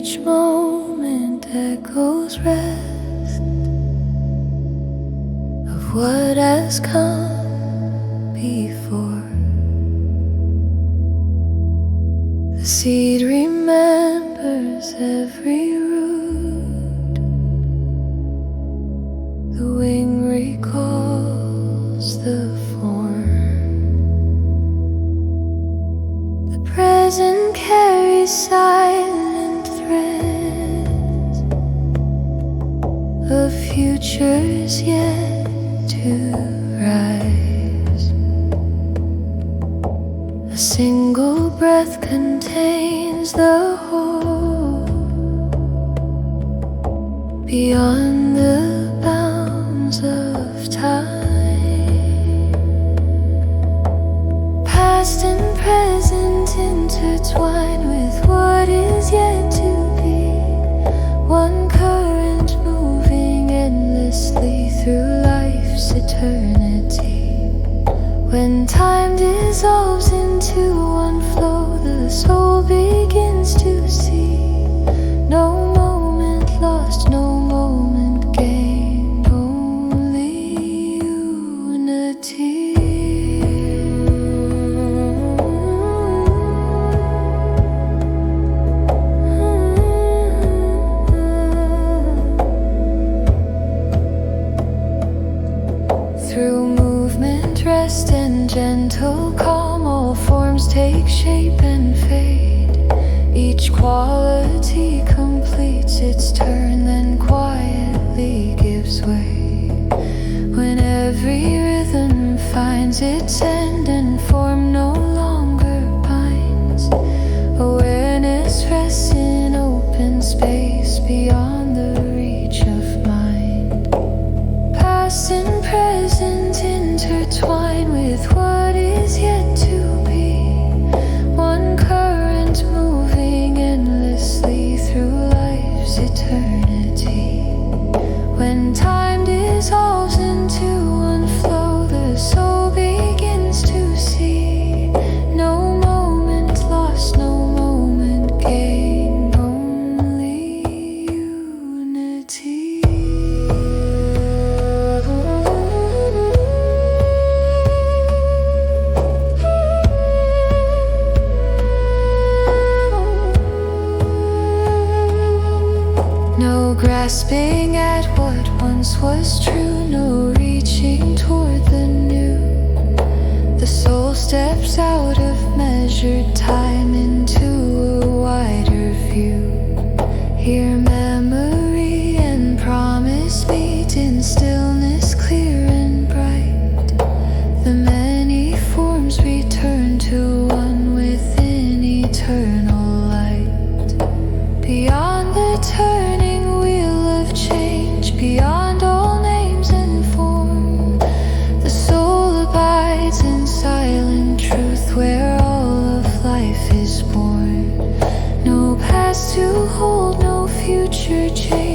each moment echoes rest of what has come before. The seed remembers every root, the wing recalls the form. The present carries silent threads of futures yet to rise. A single breath contains the whole, beyond the bounds of time. Past and present intertwine with what is yet to be, one current moving endlessly through life's eternity. When time dissolves into one flow, the soul begins to see no moment lost, no moment gained, only unity. Through movement, rest, and gentle calm, all forms take shape and fade. Each quality completes its turn, then quietly gives way. When every rhythm finds its end and form no longer binds, awareness rests in open space beyond the reach of mind. Past and present intertwine with what is yet to be, one current moving endlessly through life's eternity. When time dissolves into one flow, the soul begins to see no moment lost, no moment gained, only unity. No grasping at what once was true, no reaching toward the new. The soul steps out of measured time into a wider view. Here memory and promise meet in stillness clear and bright. The many forms return to one within eternal light. Beyond the turning wheel of change, beyond all names and form, the soul abides in silent truth where all of life is born. No past to hold, no future change.